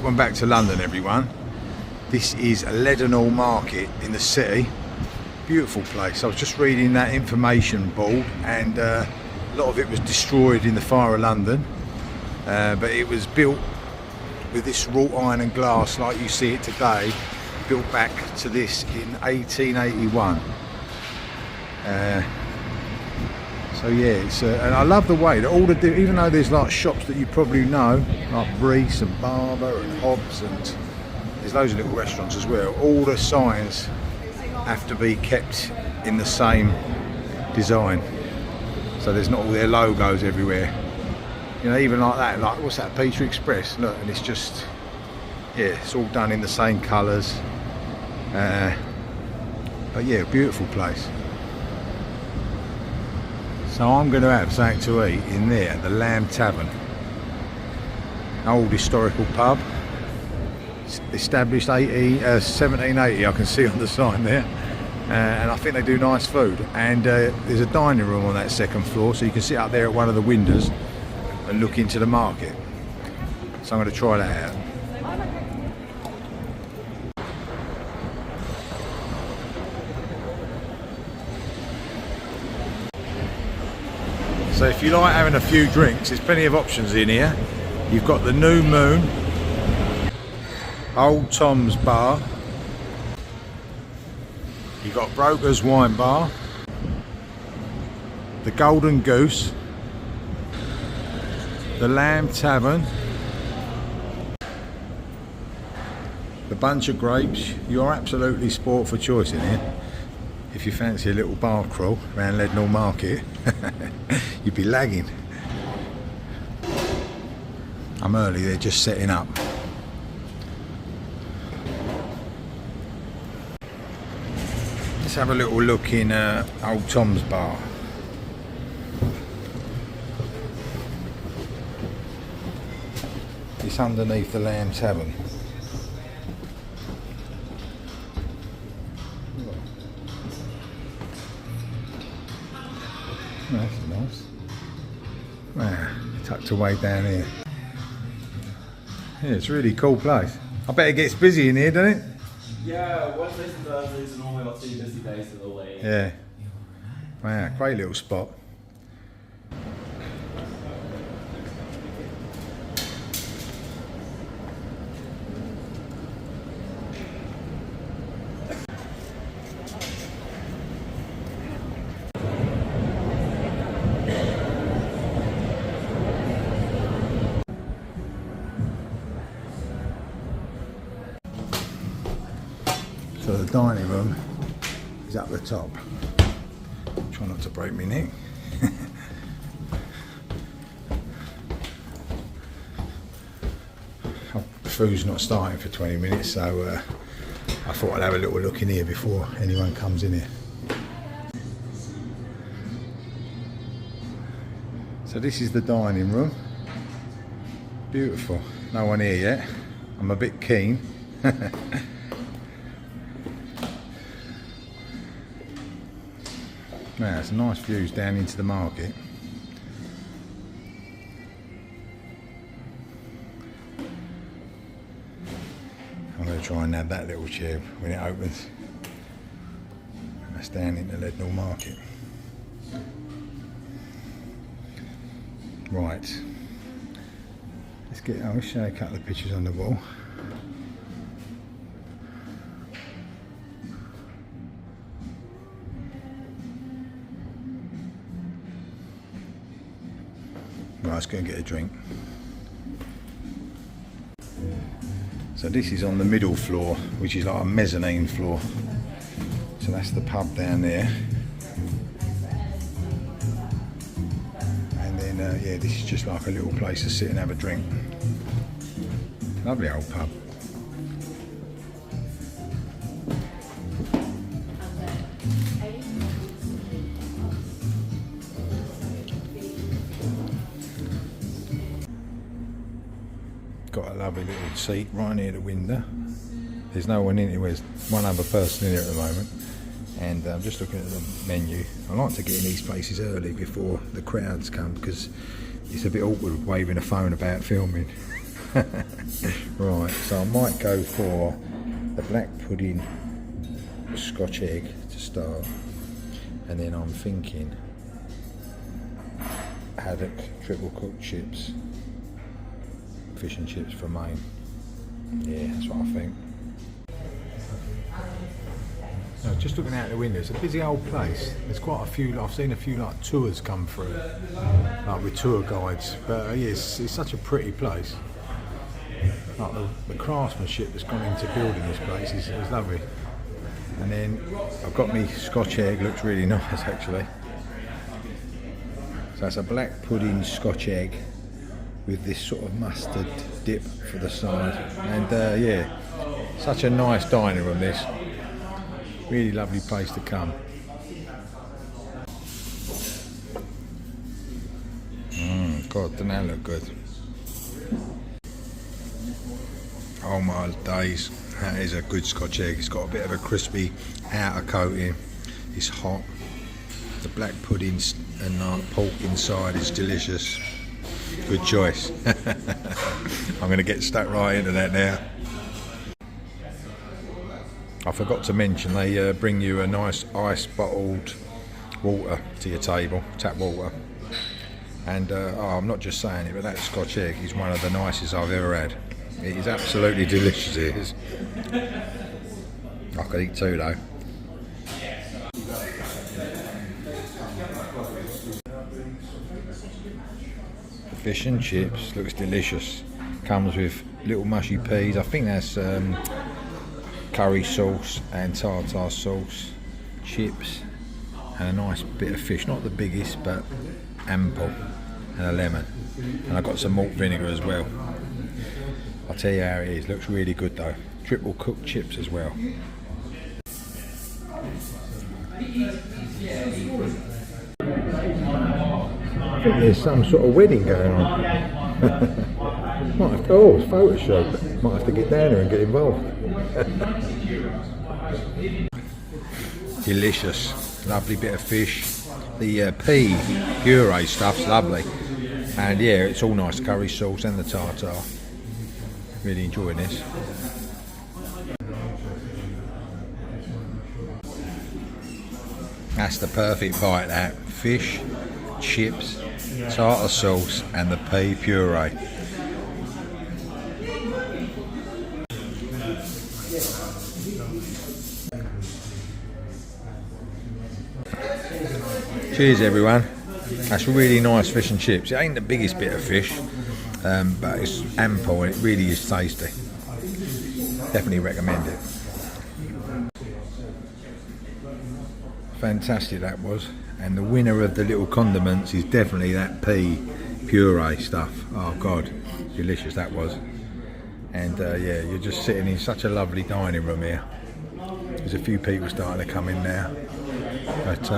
Welcome back to London, everyone. This is Leadenhall Market in the city. Beautiful place. I was just reading that information board, and a lot of it was destroyed in the fire of London, but it was built with this wrought iron and glass like you see it today, built back to this in 1881. So yeah, it's and I love the way that all the even though there's like shops that you probably know, like Reese and Barber and Hobbs, and there's loads of little restaurants as well, all the signs have to be kept in the same design, so there's not all their logos everywhere, you know, even like that, like what's that, Peter Express, look, and it's just, yeah, it's all done in the same colours, but yeah, beautiful place. So I'm going to have something to eat in there, the Lamb Tavern. Old historical pub, established 1780, I can see on the sign there. And I think they do nice food. And there's a dining room on that second floor, so you can sit up there at one of the windows and look into the market. So I'm going to try that out. So if you like having a few drinks, there's plenty of options in here. You've got the New Moon, Old Tom's Bar, you've got Broker's Wine Bar, the Golden Goose, the Lamb Tavern, the Bunch of Grapes. You're absolutely sport for choice in here. If you fancy a little bar crawl around Leadenhall Market, you'd be lagging. I'm early, they're just setting up. Let's have a little look in Old Tom's Bar. It's underneath the Lamb Tavern. That's nice. Wow, tucked away down here. Yeah, it's a really cool place. I bet it gets busy in here, doesn't it? Yeah, Wednesdays and Thursdays are normally our 2 busy days of the week. Yeah. Wow, great little spot. So the dining room is up the top. Try not to break my neck. The food's not starting for 20 minutes, so I thought I'd have a little look in here before anyone comes in here. So this is the dining room. Beautiful. No one here yet. I'm a bit keen. Now, it's nice views down into the market. I'm going to try and have that little chair when it opens. That's down into Leadenhall Market. Right. I'll show you a couple of pictures on the wall. Right, let's go and get a drink. So this is on the middle floor, which is like a mezzanine floor. So that's the pub down there. And then, yeah, this is just like a little place to sit and have a drink. Lovely old pub. Got a lovely little seat right near the window. There's no one in it, there's one other person in here at the moment. And I'm just looking at the menu. I like to get in these places early before the crowds come, because it's a bit awkward waving a phone about filming. Right, so I might go for the black pudding Scotch egg to start, and then I'm thinking haddock triple cooked chips, fish and chips for main. Yeah, that's what I think. No, just looking out the window, it's a busy old place. There's quite a few, I've seen a few like tours come through, like with tour guides. But yeah, it's such a pretty place. Like the craftsmanship that's gone into building this place is lovely. And then I've got me Scotch egg, looks really nice actually. So it's a black pudding Scotch egg with this sort of mustard dip for the side. And yeah, such a nice dining room this. Really lovely place to come. God, doesn't that look good? Oh my days, that is a good Scotch egg. It's got a bit of a crispy outer coating. It's hot. The black pudding and pork inside is delicious. Good choice. I'm going to get stuck right into that now. I forgot to mention they bring you a nice ice bottled water to your table, tap water. And oh, I'm not just saying it, but that Scotch egg is one of the nicest I've ever had. It is absolutely delicious, it is. I could eat two though. The fish and chips looks delicious. Comes with little mushy peas. I think that's curry sauce and tartar sauce, chips, and a nice bit of fish. Not the biggest, but ample, and a lemon. And I've got some malt vinegar as well. I'll tell you how it is. Looks really good though. Triple cooked chips as well. I think there's some sort of wedding going on. Might have to, oh, it's photo shoot. Might have to get down there and get involved. Delicious, lovely bit of fish. The pea puree stuff's lovely, and yeah, it's all nice curry sauce and the tartar. Really enjoying this. That's the perfect bite, that fish, chips, tartar sauce, and the pea puree. Cheers everyone. That's really nice fish and chips. It ain't the biggest bit of fish, but it's ample and it really is tasty. Definitely recommend it. Fantastic that was. And the winner of the little condiments is definitely that pea puree stuff. Oh God, delicious that was. And yeah, you're just sitting in such a lovely dining room here. There's a few people starting to come in now, but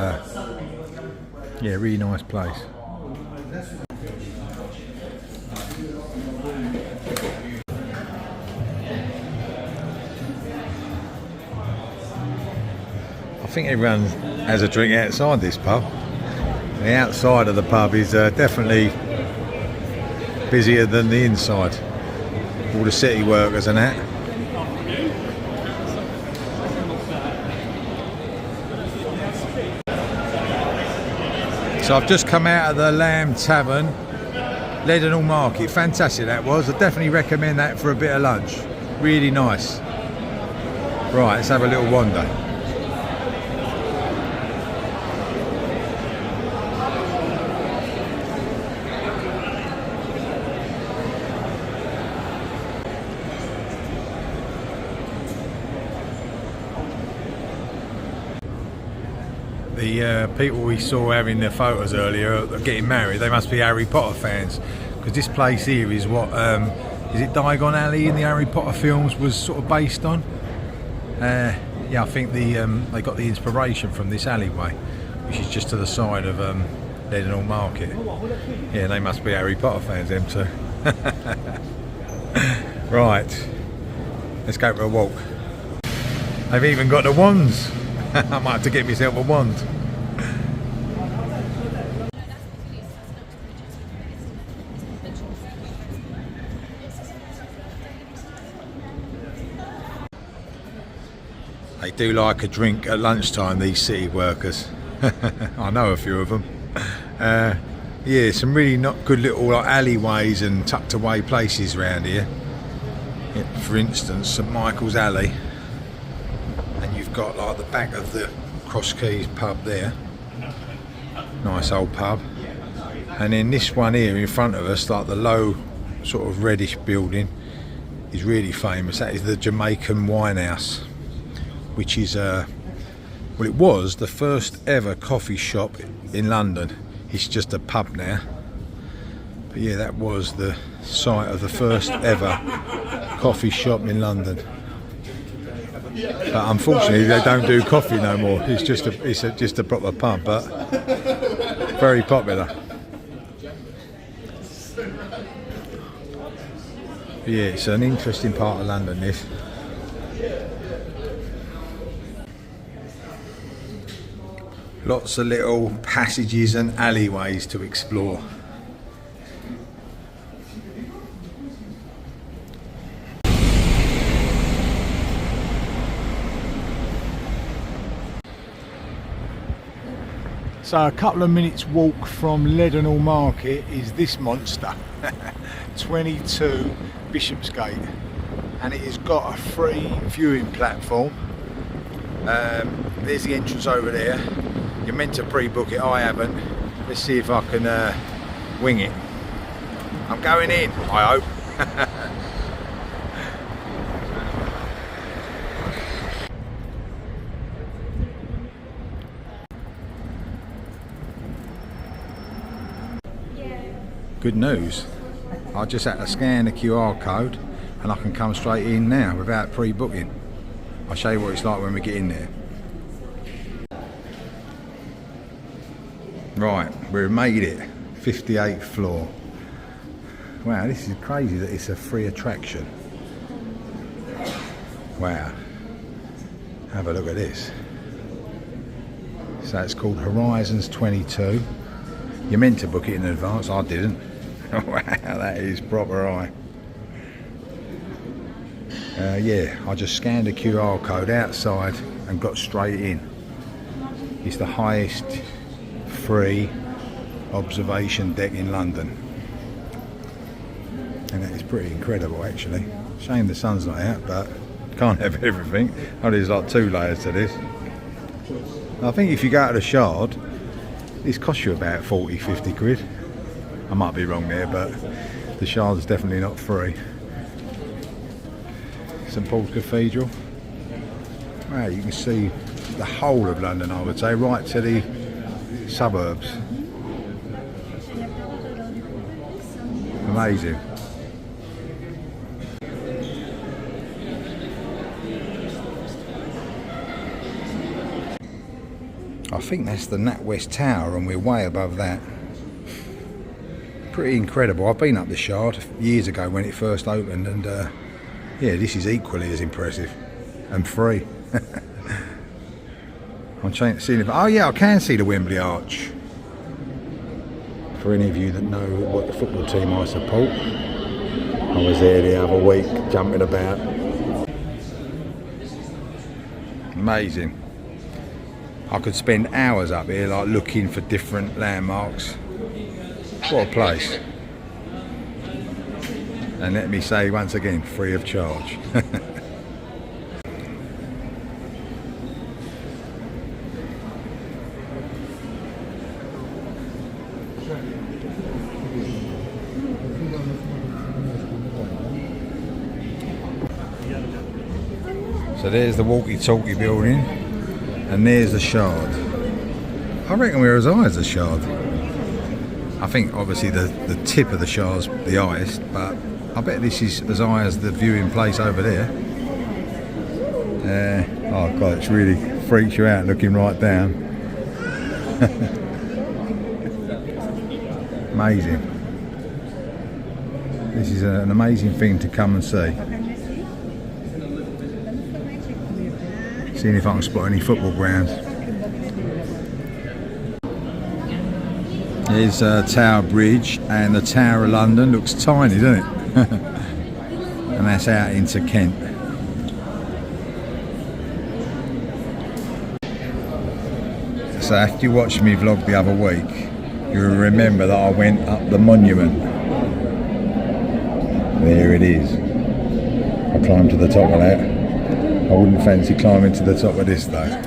yeah, really nice place. I think everyone has a drink outside this pub. The outside of the pub is definitely busier than the inside. All the city workers and that. So I've just come out of the Lamb Tavern, Leadenhall Market. Fantastic that was. I definitely recommend that for a bit of lunch. Really nice. Right, let's have a little wander. The people we saw having their photos earlier getting married, they must be Harry Potter fans, because this place here is what is it Diagon Alley in the Harry Potter films was sort of based on. Yeah, I think they got the inspiration from this alleyway, which is just to the side of Leadenhall Market. Yeah, they must be Harry Potter fans, them too. Right, let's go for a walk. They've even got the wands. I might have to get myself a wand. They do like a drink at lunchtime, these city workers. I know a few of them. Yeah, some really not good little like alleyways and tucked away places around here. Yeah, for instance, St Michael's Alley, and you've got like the back of the Cross Keys pub there. Nice old pub. And then this one here in front of us, like the low sort of reddish building, is really famous. That is the Jamaican Wine House, which is well, it was the first ever coffee shop in London. It's just a pub now, but yeah, that was the site of the first ever coffee shop in London. But unfortunately they don't do coffee no more. It's just a proper pub, but very popular. Yeah, it's an interesting part of London, this. Lots of little passages and alleyways to explore. So a couple of minutes walk from Leadenhall Market is this monster, 22 Bishopsgate, and it has got a free viewing platform. There's the entrance over there. You're meant to pre-book it, I haven't. Let's see if I can wing it. I'm going in, I hope. Good news. I just had to scan the QR code and I can come straight in now without pre-booking. I'll show you what it's like when we get in there. Right, we've made it. 58th floor. Wow, this is crazy that it's a free attraction. Wow. Have a look at this. So it's called Horizons 22. You're meant to book it in advance, I didn't. Wow, that is proper eye. Yeah, I just scanned a QR code outside and got straight in. It's the highest free observation deck in London, and that is pretty incredible actually. Shame the sun's not out, but can't have everything. Oh, there's like 2 layers to this. I think if you go to the Shard, this costs you about 40-50 quid. I might be wrong there, but the Shard's definitely not free. St Paul's Cathedral. Wow, you can see the whole of London, I would say, right to the suburbs. Amazing. I think that's the NatWest Tower and we're way above that. Pretty incredible. I've been up the Shard years ago when it first opened, and yeah, this is equally as impressive and free. I'm trying to see if, oh yeah, I can see the Wembley Arch. For any of you that know what the football team I support, I was there the other week jumping about. Amazing. I could spend hours up here like looking for different landmarks. What a place. And let me say once again, free of charge. So there's the walkie-talkie building, and there's the Shard. I reckon we're as high as the Shard. I think obviously the tip of the Shard's the highest, but I bet this is as high as the viewing place over there. Oh god, it really freaks you out looking right down. Amazing. This is an amazing thing to come and see. Seeing if I can spot any football grounds. Here's Tower Bridge, and the Tower of London looks tiny, doesn't it? And that's out into Kent. So after you watched me vlog the other week, you'll remember that I went up the monument. There it is. I climbed to the top of that. I wouldn't fancy climbing to the top of this though.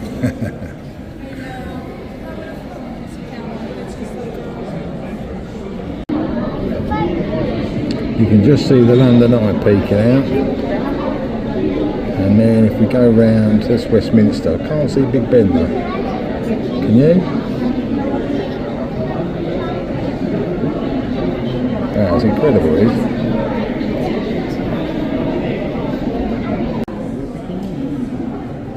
You can just see the London Eye peeking out. And then if we go round, that's Westminster. I can't see Big Ben though. Can you? That's incredible, isn't it?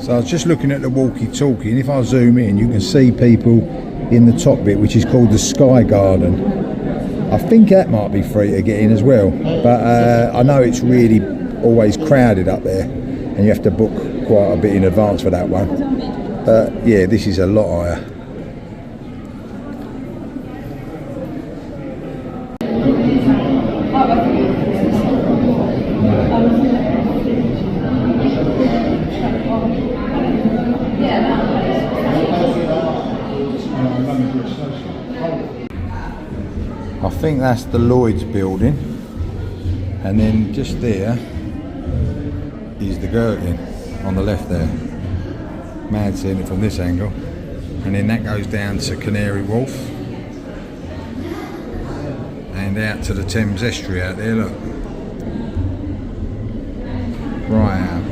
So I was just looking at the walkie-talkie, and if I zoom in, you can see people in the top bit, which is called the Sky Garden. I think that might be free to get in as well, but I know it's really always crowded up there, and you have to book quite a bit in advance for that one. But yeah, this is a lot higher. I think that's the Lloyd's building, and then just there is the Gherkin on the left there. Mad seeing it from this angle. And then that goes down to Canary Wharf and out to the Thames Estuary out there, look. Right out.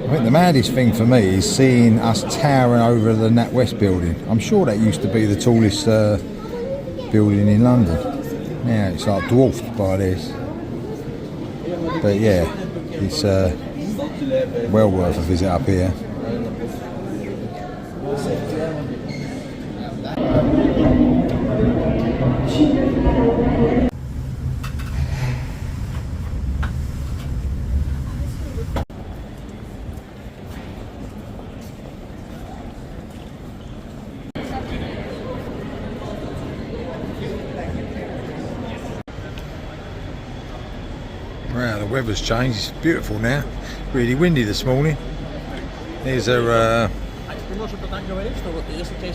I think the maddest thing for me is seeing us towering over the NatWest building. I'm sure that used to be the tallest building in London. Now it's like dwarfed by this. But yeah, it's well worth a visit up here. Wow, the weather's changed. It's beautiful now. Really windy this morning. There's a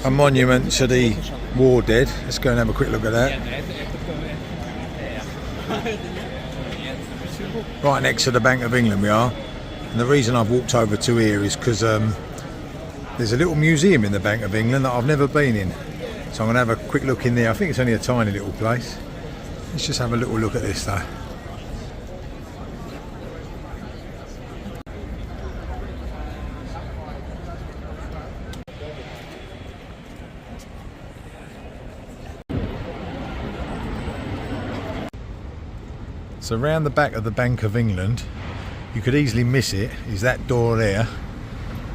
monument to the war dead. Let's go and have a quick look at that. Right next to the Bank of England we are. And the reason I've walked over to here is because there's a little museum in the Bank of England that I've never been in. So I'm going to have a quick look in there. I think it's only a tiny little place. Let's just have a little look at this though. So around the back of the Bank of England, you could easily miss it, is that door there,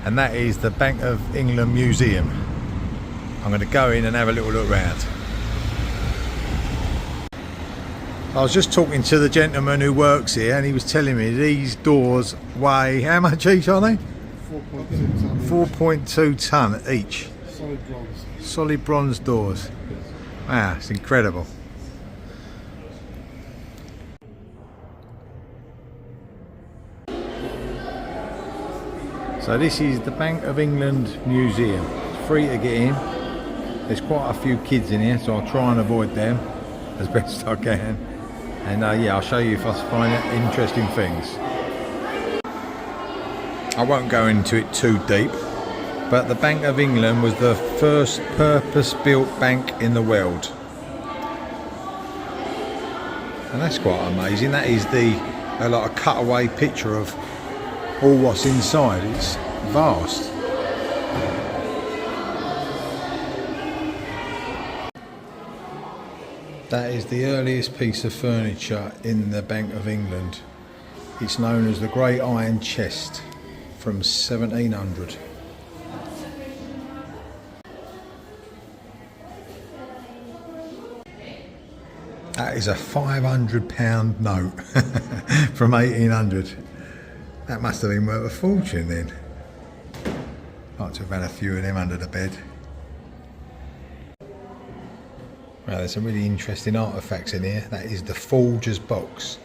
and that is the Bank of England Museum. I'm going to go in and have a little look round. I was just talking to the gentleman who works here, and he was telling me these doors weigh, how much each are they? 4.2 tonne each. Solid bronze. Solid bronze doors. Wow, it's incredible. So this is the Bank of England Museum. It's free to get in. There's quite a few kids in here, so I'll try and avoid them as best I can. And yeah, I'll show you if I find interesting things. I won't go into it too deep, but the Bank of England was the first purpose-built bank in the world. And that's quite amazing. That is the like a cutaway picture of all what's inside. It's vast. That is the earliest piece of furniture in the Bank of England. It's known as the Great Iron Chest from 1700. That is a £500 note from 1800. That must have been worth a fortune then. Like to have had a few of them under the bed. Well, there's some really interesting artefacts in here. That is the Forger's box,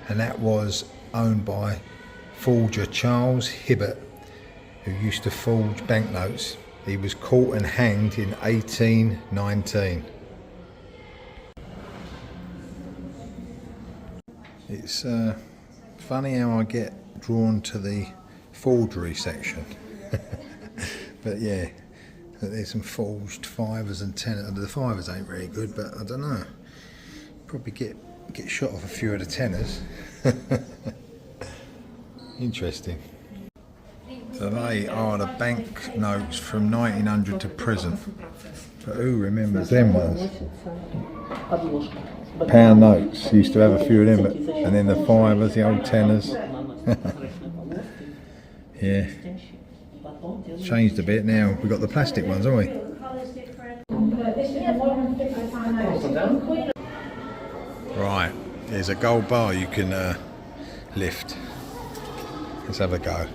and that was owned by forger Charles Hibbert, who used to forge banknotes. He was caught and hanged in 1819. It's funny how I get drawn to the forgery section. But yeah, there's some forged fivers and tenors. The fivers ain't very good, but I don't know. Probably get shot off a few of the tenors. Interesting. So they are the bank notes from 1900 to present. But who remembers them ones? Pound notes. Used to have a few of them, and then the fivers, the old tenors. Yeah. Changed a bit now. We've got the plastic ones, haven't we? Right. There's a gold bar you can lift. Let's have a go.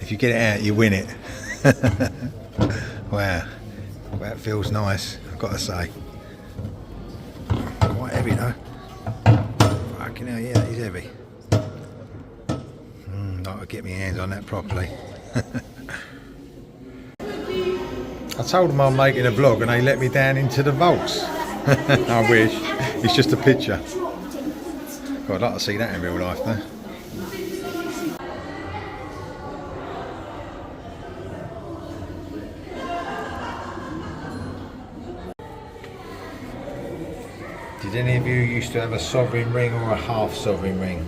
If you get it out, you win it. Wow, that feels nice, I've got to say. Quite heavy though. Fucking hell, yeah, that is heavy. Like to get my hands on that properly. I told them I'm making a vlog and they let me down into the vaults. I wish. It's just a picture. God, I'd like to see that in real life though. Did any of you used to have a sovereign ring or a half sovereign ring?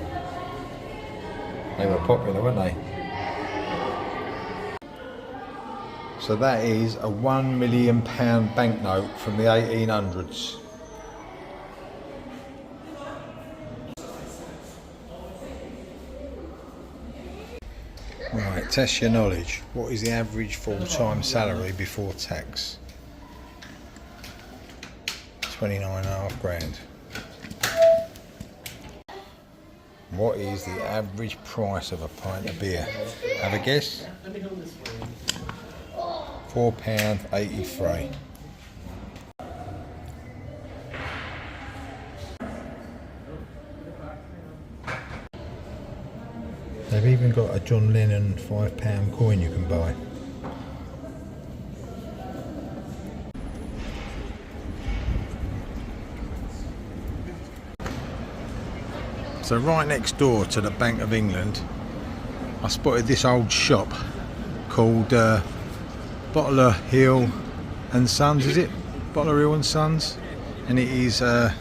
They were popular, weren't they? So that is a £1 million banknote from the 1800s. Right, test your knowledge. What is the average full-time salary before tax? 29.5 grand. What is the average price of a pint of beer? Have a guess? £4.83. They've even got a John Lennon £5 coin you can buy. So right next door to the Bank of England, I spotted this old shop called Bottler Hill and Sons, is it? Bottler Hill and Sons? And it is, it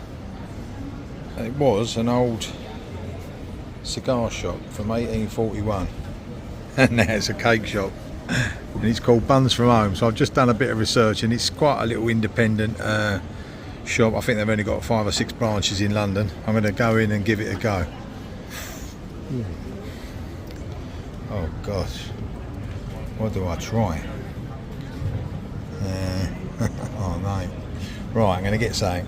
was an old cigar shop from 1841. And now it's a cake shop. And it's called Buns from Home. So I've just done a bit of research and it's quite a little independent shop. I think they've only got 5 or 6 branches in London. I'm going to go in and give it a go. Oh gosh, what do I try? Oh no. Right, I'm going to get something.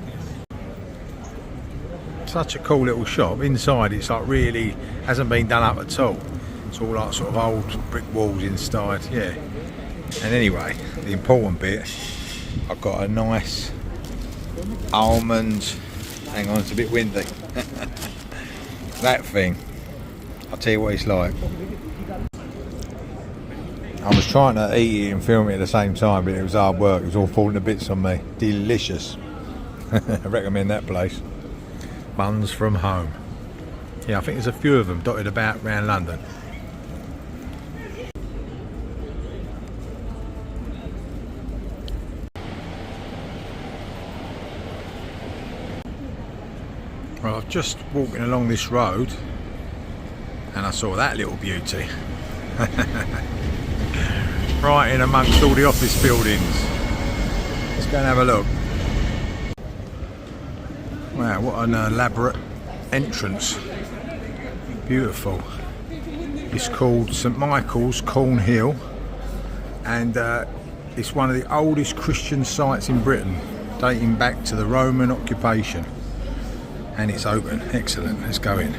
Such a cool little shop. Inside it's like really hasn't been done up at all. It's all like sort of old brick walls inside, yeah. And anyway, the important bit, I've got a nice almond, hang on, it's a bit windy. That thing, I'll tell you what it's like. I was trying to eat it and film it at the same time, but it was hard work. It was all falling to bits on me. Delicious. I recommend that place. Buns from Home. Yeah, I think there's a few of them dotted about around London. Well, I've just walking along this road and I saw that little beauty. Right in amongst all the office buildings. Let's go and have a look. Wow, what an elaborate entrance. Beautiful. It's called St Michael's Cornhill and it's one of the oldest Christian sites in Britain, dating back to the Roman occupation. And it's open. Excellent. Let's go in.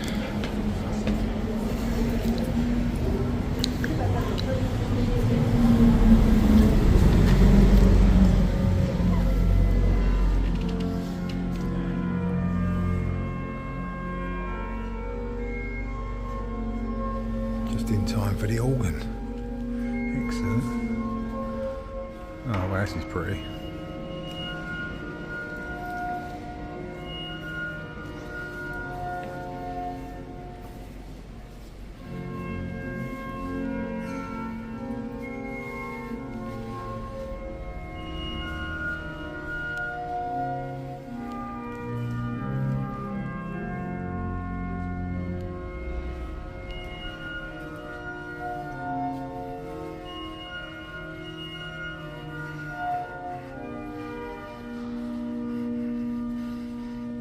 in time for the organ. Excellent. Oh, well, this is pretty.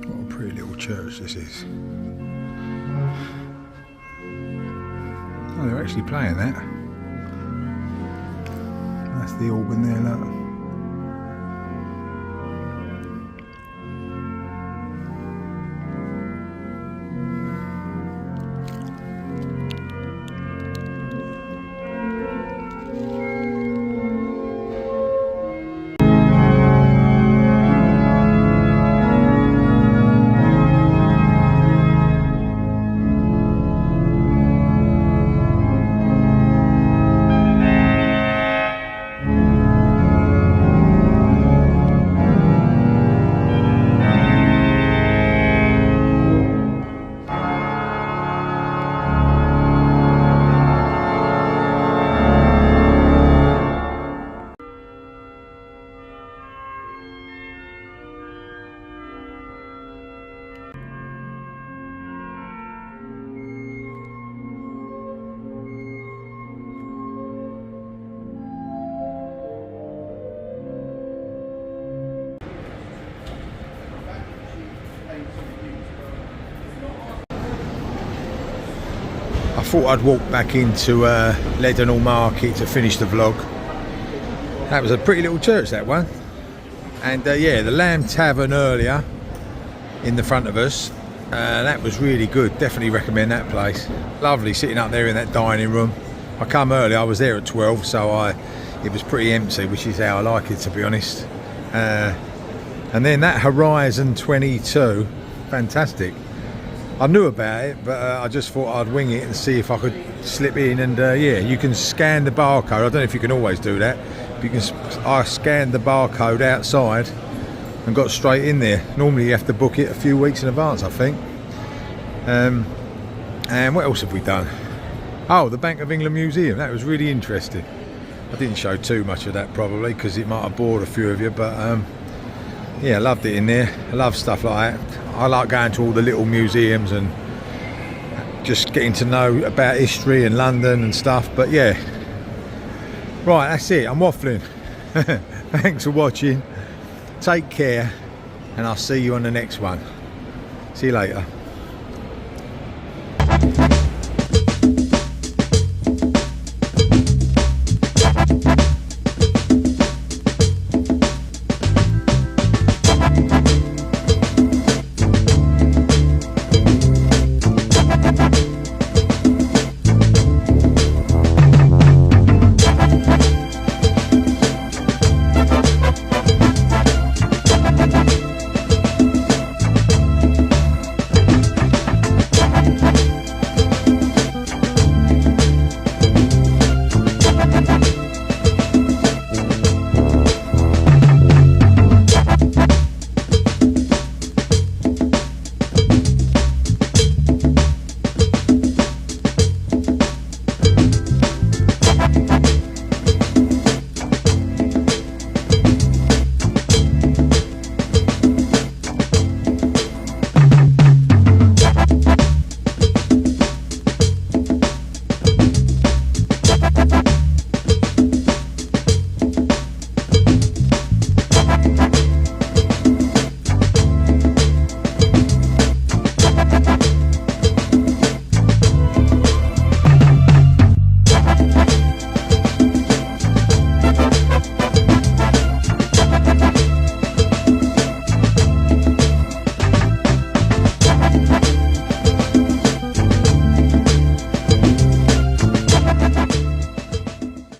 What a pretty little church this is. Oh, they're actually playing that. That's the organ there, look. I thought I'd walk back into Leadenhall Market to finish the vlog. That was a pretty little church, that one. And yeah, the Lamb Tavern earlier in the front of us, that was really good. Definitely recommend that place. Lovely sitting up there in that dining room. I come early, I was there at 12, so it was pretty empty, which is how I like it, to be honest. And then that Horizon 22, fantastic. I knew about it, but I just thought I'd wing it and see if I could slip in. And yeah, you can scan the barcode. I don't know if you can always do that, but you can. I scanned the barcode outside and got straight in there. Normally you have to book it a few weeks in advance, I think. And what else have we done? Oh, the Bank of England Museum. That was really interesting. I didn't show too much of that probably because it might have bored a few of you, but yeah, I loved it in there. I love stuff like that. I like going to all the little museums and just getting to know about history and London and stuff. But yeah, right, that's it. I'm waffling. Thanks for watching. Take care, and I'll see you on the next one. See you later.